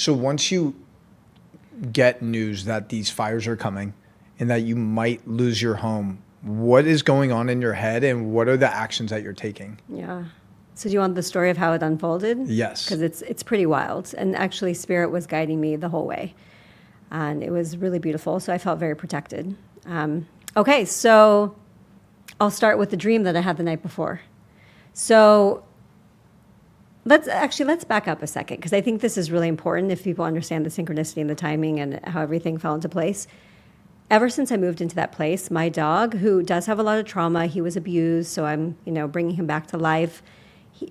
So once you get news that these fires are coming and that you might lose your home, what is going on in your head and what are the actions that you're taking? Yeah. So do you want the story of how it unfolded? Yes. Because it's pretty wild. And actually, Spirit was guiding me the whole way. And it was really beautiful. So I felt very protected. Okay, so I'll start with the dream that I had the night before. So let's back up a second, because I think this is really important if people understand the synchronicity and the timing and how everything fell into place. Ever since I moved into that place, my dog, who does have a lot of trauma, he was abused, so I'm, bringing him back to life.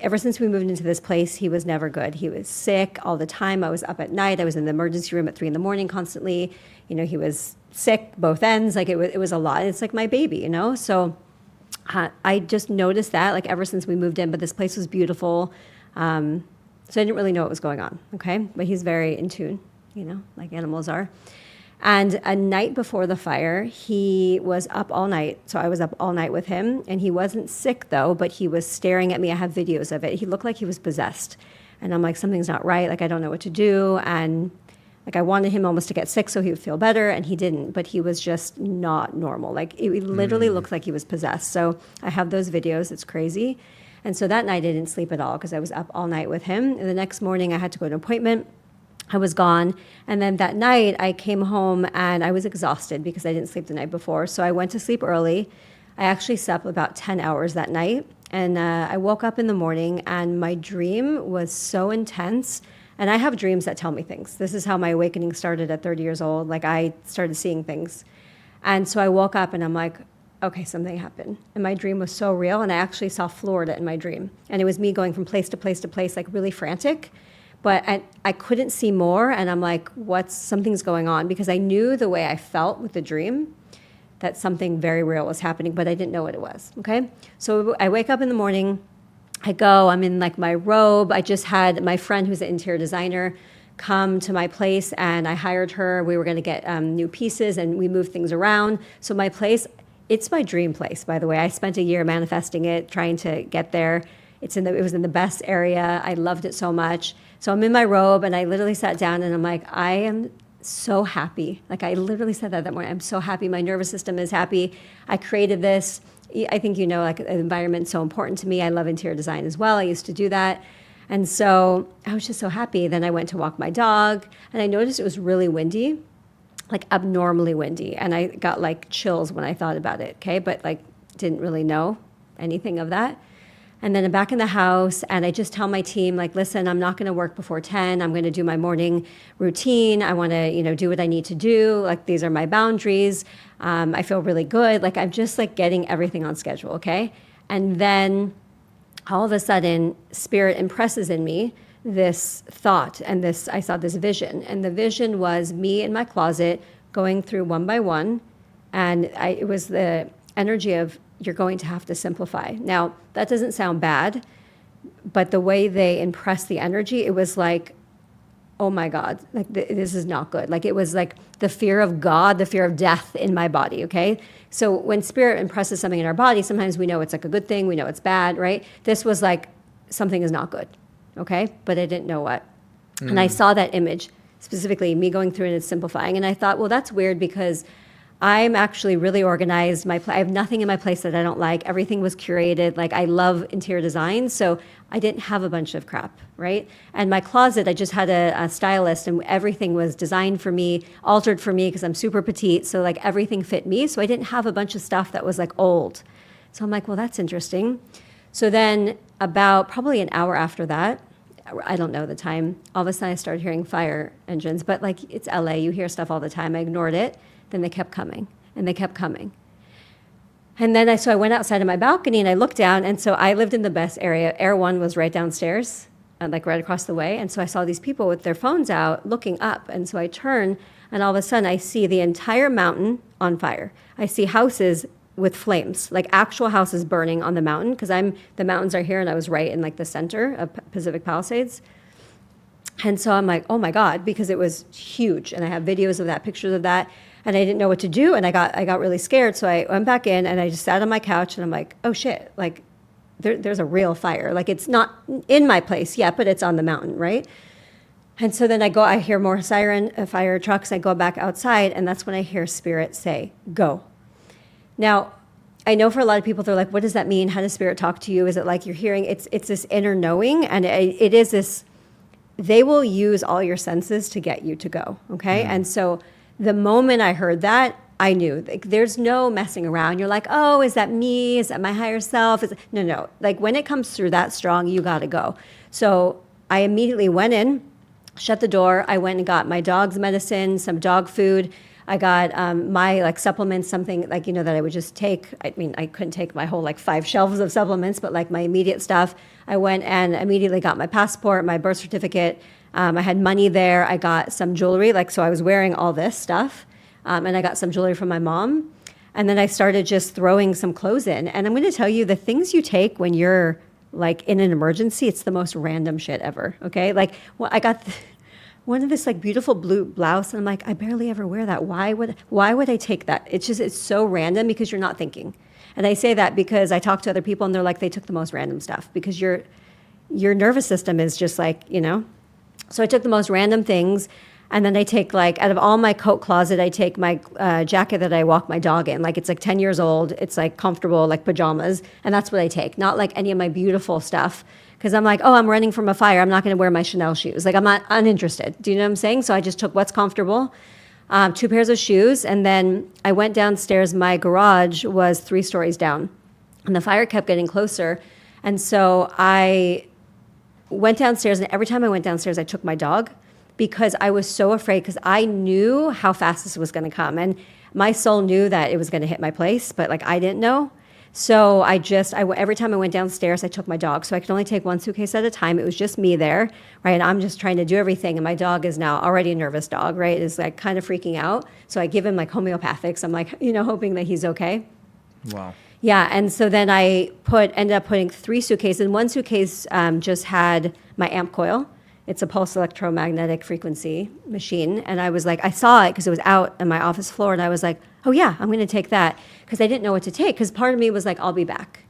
Ever since we moved into this place, he was never good. He was sick all the time. I was up at night. I was in the emergency room at 3 a.m. constantly. He was sick both ends. Like it was a lot. It's like my baby, So I just noticed that like ever since we moved in. But this place was beautiful, so I didn't really know what was going on. Okay, but he's very in tune, like animals are. And a night before the fire, he was up all night. So I was up all night with him. And he wasn't sick, though, but he was staring at me. I have videos of it. He looked like he was possessed. And I'm like, something's not right. Like, I don't know what to do. And like, I wanted him almost to get sick so he would feel better. And he didn't. But he was just not normal. Like, it literally looked like he was possessed. So I have those videos. It's crazy. And so that night, I didn't sleep at all because I was up all night with him. And the next morning, I had to go to an appointment. I was gone. And then that night I came home and I was exhausted because I didn't sleep the night before. So I went to sleep early. I actually slept about 10 hours that night. And I woke up in the morning and my dream was so intense. And I have dreams that tell me things. This is how my awakening started at 30 years old. Like I started seeing things. And so I woke up and I'm like, okay, something happened. And my dream was so real. And I actually saw Florida in my dream. And it was me going from place to place to place, like really frantic. But I couldn't see more, and I'm like, something's going on? Because I knew the way I felt with the dream that something very real was happening, but I didn't know what it was, okay? So I wake up in the morning, I'm in like my robe. I just had my friend who's an interior designer come to my place, and I hired her. We were gonna get new pieces, and we moved things around. So my place, it's my dream place, by the way. I spent a year manifesting it, trying to get there. It was in the best area. I loved it so much. So I'm in my robe and I literally sat down and I'm like, I am so happy. Like I literally said that morning. I'm so happy. My nervous system is happy. I created this. I think like the environment's so important to me. I love interior design as well. I used to do that. And so I was just so happy. Then I went to walk my dog and I noticed it was really windy, like abnormally windy. And I got like chills when I thought about it. Okay. But like didn't really know anything of that. And then I'm back in the house and I just tell my team, like, listen, I'm not going to work before 10. I'm going to do my morning routine. I want to, do what I need to do. Like, these are my boundaries. I feel really good. Like, I'm just like getting everything on schedule. Okay. And then all of a sudden, Spirit impresses in me this thought and I saw this vision. And the vision was me in my closet going through one by one. And it was the energy of, you're going to have to simplify. Now, that doesn't sound bad, but the way they impressed the energy, it was like, oh my God, like this is not good. Like it was like the fear of God, the fear of death in my body, okay? So when Spirit impresses something in our body, sometimes we know it's like a good thing, we know it's bad, right? This was like, something is not good, okay? But I didn't know what. And I saw that image, specifically me going through it and simplifying, and I thought, well, that's weird because I'm actually really organized. I have nothing in my place that I don't like. Everything was curated. Like I love interior design, so I didn't have a bunch of crap, right? And my closet, I just had a stylist, and everything was designed for me, altered for me because I'm super petite. So like everything fit me. So I didn't have a bunch of stuff that was like old. So I'm like, well, that's interesting. So then about probably an hour after that, I don't know the time, all of a sudden I started hearing fire engines. But like it's LA, you hear stuff all the time. I ignored it. Then they kept coming, and they kept coming. And then I went outside of my balcony, and I looked down, and so I lived in the best area. Air One was right downstairs, like right across the way, and so I saw these people with their phones out looking up, and so I turn, and all of a sudden I see the entire mountain on fire. I see houses with flames, like actual houses burning on the mountain, because the mountains are here, and I was right in like the center of Pacific Palisades. And so I'm like, oh my God, because it was huge, and I have videos of that, pictures of that. And I didn't know what to do, and I got really scared. So I went back in, and I just sat on my couch, and I'm like, oh shit, like there's a real fire. Like it's not in my place yet, but it's on the mountain, right? And so then I hear more siren, fire trucks. I go back outside, and that's when I hear Spirit say, go. Now, I know for a lot of people, they're like, what does that mean? How does Spirit talk to you? Is it like you're hearing, it's this inner knowing, and it is this, they will use all your senses to get you to go, okay? And so the moment I heard that, I knew, like, there's no messing around. You're like, oh, is that me? Is that my higher self? No. Like, when it comes through that strong, you got to go. So I immediately went in, shut the door. I went and got my dog's medicine, some dog food. I got my like supplements, something like, that I would just take. I mean, I couldn't take my whole like 5 shelves of supplements, but like my immediate stuff. I went and immediately got my passport, my birth certificate. I had money there. I got some jewelry, so I was wearing all this stuff. And I got some jewelry from my mom. And then I started just throwing some clothes in. And I'm going to tell you, the things you take when you're like in an emergency, it's the most random shit ever, okay? Like, well, I got one of this like beautiful blue blouse, and I'm like, I barely ever wear that. Why would I take that? It's so random because you're not thinking. And I say that because I talk to other people, and they're like, they took the most random stuff because your nervous system is just like, So I took the most random things. And then I take, like, out of all my coat closet, I take my jacket that I walk my dog in. Like, it's like 10 years old. It's like comfortable, like pajamas. And that's what I take. Not like any of my beautiful stuff. Because I'm like, oh, I'm running from a fire. I'm not going to wear my Chanel shoes. Like, I'm not uninterested. Do you know what I'm saying? So I just took what's comfortable, 2 pairs of shoes. And then I went downstairs. My garage was 3 stories down. And the fire kept getting closer. And so I went downstairs. And every time I went downstairs, I took my dog, because I was so afraid, because I knew how fast this was going to come. And my soul knew that it was going to hit my place, but like I didn't know. So every time I went downstairs, I took my dog. So I could only take 1 suitcase at a time. It was just me there, right? And I'm just trying to do everything. And my dog is now already a nervous dog, right? Is like kind of freaking out. So I give him like homeopathics. I'm like, hoping that he's okay. Wow. Yeah, and so then I ended up putting 3 suitcases. 1 suitcase just had my amp coil. It's a pulse electromagnetic frequency machine. And I was like, I saw it because it was out on my office floor. And I was like, oh yeah, I'm going to take that. Because I didn't know what to take. Because part of me was like, I'll be back,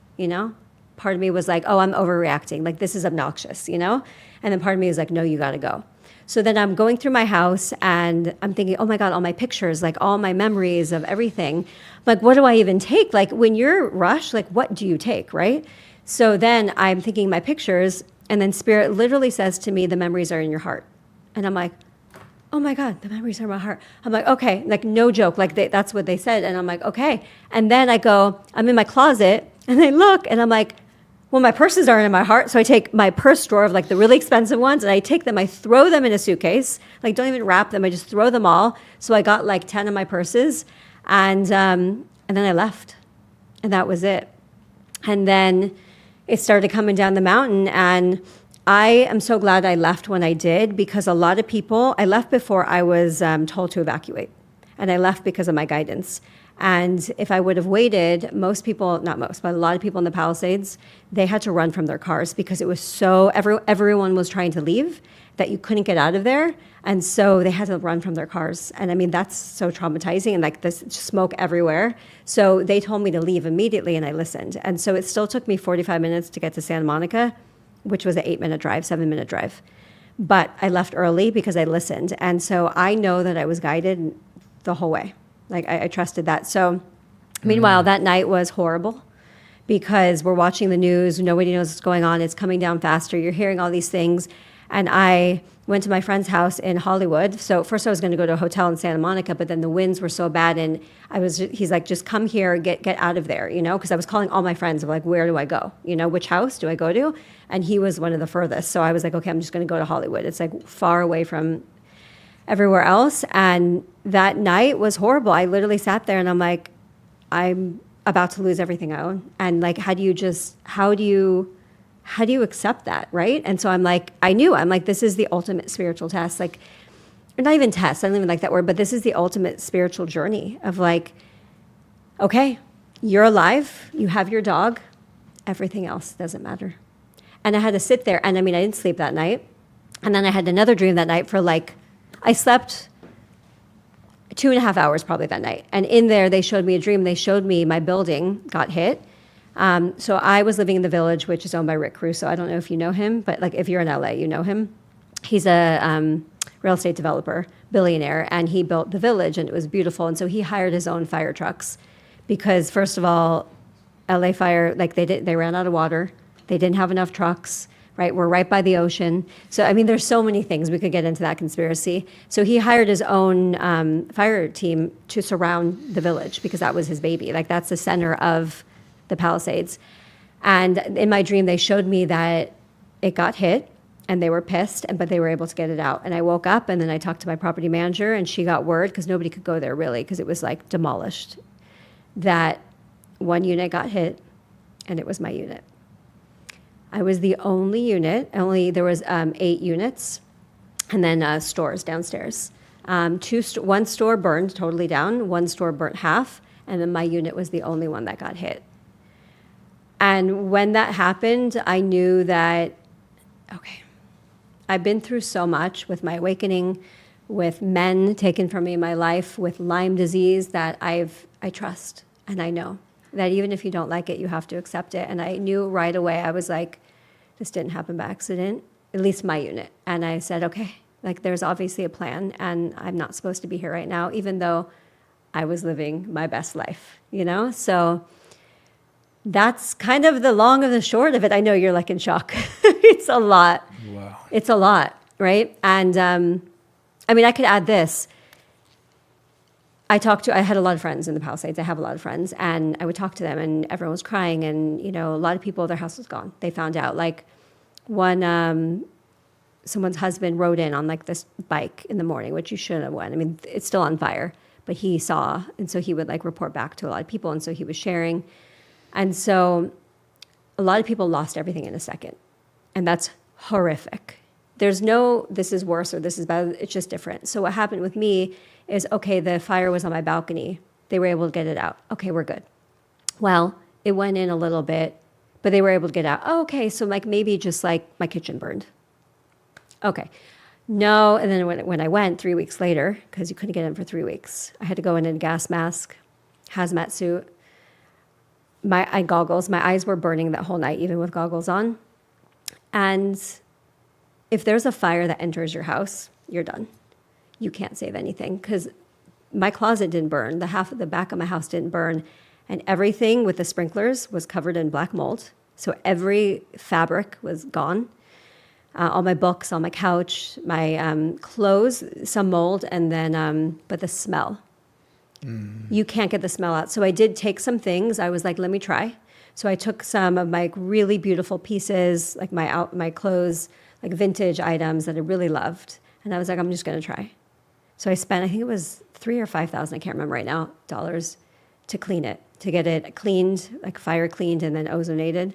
Part of me was like, oh, I'm overreacting. Like, this is obnoxious, And then part of me was like, no, you got to go. So then I'm going through my house and I'm thinking, oh my God, all my pictures, like all my memories of everything. Like, what do I even take? Like, when you're rushed, like, what do you take, right? So then I'm thinking my pictures. And then Spirit literally says to me, the memories are in your heart. And I'm like, oh my God, the memories are in my heart. I'm like, okay, like no joke, like that's what they said. And I'm like, okay. And then I'm in my closet and I look and I'm like, well, my purses aren't in my heart. So I take my purse drawer of like the really expensive ones and I take them, I throw them in a suitcase, like don't even wrap them. I just throw them all. So I got like 10 of my purses and then I left and that was it. And then it started coming down the mountain, and I am so glad I left when I did, because a lot of people, I left before I was told to evacuate, and I left because of my guidance. And if I would have waited, most people, not most, but a lot of people in the Palisades, they had to run from their cars because it was so, everyone was trying to leave that you couldn't get out of there. And so they had to run from their cars. And I mean, that's so traumatizing, and like this smoke everywhere. So they told me to leave immediately, and I listened. And so it still took me 45 minutes to get to Santa Monica, which was an 8-minute drive, 7-minute drive. But I left early because I listened. And so I know that I was guided the whole way. Like I trusted that. So meanwhile, that night was horrible because we're watching the news. Nobody knows what's going on. It's coming down faster. You're hearing all these things. And I went to my friend's house in Hollywood. So first I was going to go to a hotel in Santa Monica, but then the winds were so bad. And he's like, just come here, get out of there, because I was calling all my friends of like, where do I go? Which house do I go to? And he was one of the furthest. So I was like, okay, I'm just going to go to Hollywood. It's like far away from everywhere else. And that night was horrible. I literally sat there and I'm like, I'm about to lose everything I own. And like, how do you accept that, right? And so I'm like, this is the ultimate spiritual test. Like, or not even test, I don't even like that word, but this is the ultimate spiritual journey of like, okay, you're alive, you have your dog, everything else doesn't matter. And I had to sit there, and I didn't sleep that night. And then I had another dream that night for like, I slept 2.5 hours probably that night. And in there, they showed me a dream. They showed me my building got hit. So I was living in the Village, which is owned by Rick Caruso. I don't know if you know him, but like if you're in LA, you know him. He's a real estate developer, billionaire, and he built the village, and it was beautiful. And so he hired his own fire trucks because, first of all, LA Fire, like they ran out of water. They didn't have enough trucks, right? We're right by the ocean. So, I mean, there's so many things. We could get into that conspiracy. So he hired his own fire team to surround the village because that was his baby. Like, that's the center of the Palisades. And in my dream, they showed me that it got hit and they were pissed, but they were able to get it out. And I woke up and then I talked to my property manager and she got word, because nobody could go there really, because it was like demolished, that one unit got hit and it was my unit. I was the only unit, there was 8 units, and then stores downstairs. One store burned totally down, one store burnt half, and then my unit was the only one that got hit. And when that happened, I knew that, okay, I've been through so much with my awakening, with men taken from me in my life, with Lyme disease, that I trust, and I know that even if you don't like it, you have to accept it. And I knew right away, I was like, this didn't happen by accident, at least my unit. And I said, okay, like there's obviously a plan and I'm not supposed to be here right now, even though I was living my best life, you know? So that's kind of the long and the short of it. I know you're like in shock. It's a lot. Wow. It's a lot, right? And I mean, I could add this. I had a lot of friends in the Palisades. I have a lot of friends, and I would talk to them, and everyone was crying, and you know, a lot of people, their house was gone. They found out, like someone's husband rode in on like this bike in the morning, which you shouldn't have went. I mean, it's still on fire, but he saw, and so he would like report back to a lot of people, and so he was sharing, and so a lot of people lost everything in a second, and that's horrific. There's no, this is worse or this is bad. It's just different. So what happened with me is, okay, the fire was on my balcony. They were able to get it out. Okay, we're good. Well, it went in a little bit, but they were able to get out. Oh, okay, so like maybe just like my kitchen burned. Okay. No, and then when I went 3 weeks later, because you couldn't get in for 3 weeks, I had to go in a gas mask, hazmat suit, my goggles. My eyes were burning that whole night, even with goggles on. And if there's a fire that enters your house, you're done. You can't save anything, because my closet didn't burn. The half of the back of my house didn't burn. And everything with the sprinklers was covered in black mold. So every fabric was gone. All my books, on my couch, my clothes, some mold, and then, but the smell. You can't get the smell out. So I did take some things. I was like, let me try. So I took some of my really beautiful pieces, like my clothes, like vintage items that I really loved. And I was like, I'm just going to try. So I spent, I think it was $3,000 or $5,000, I can't remember right now, dollars to clean it, to get it cleaned, like fire cleaned and then ozonated.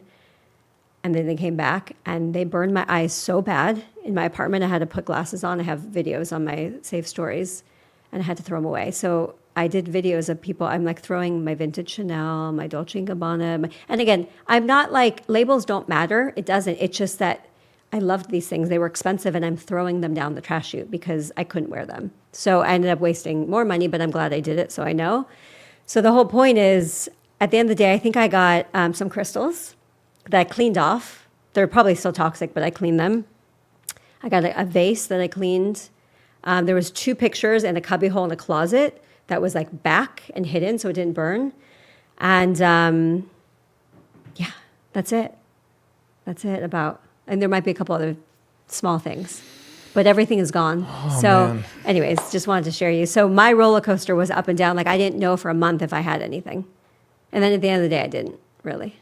And then they came back and they burned my eyes so bad. In my apartment, I had to put glasses on. I have videos on my Save Stories, and I had to throw them away. So I did videos of people. I'm like throwing my vintage Chanel, my Dolce & Gabbana. And again, I'm not like, labels don't matter. It doesn't. It's just that I loved these things. They were expensive, and I'm throwing them down the trash chute because I couldn't wear them. So I ended up wasting more money, but I'm glad I did it, so I know. So the whole point is, at the end of the day, I think I got some crystals that I cleaned off. They're probably still toxic, but I cleaned them. I got a vase that I cleaned. There was 2 pictures and a cubbyhole in a closet that was like back and hidden, so it didn't burn. And yeah, that's it. That's it about. And there might be a couple other small things, but everything is gone. Oh, so man. anyways, just wanted to share you. So my roller coaster was up and down. Like I didn't know for a month if I had anything. And then at the end of the day, I didn't really.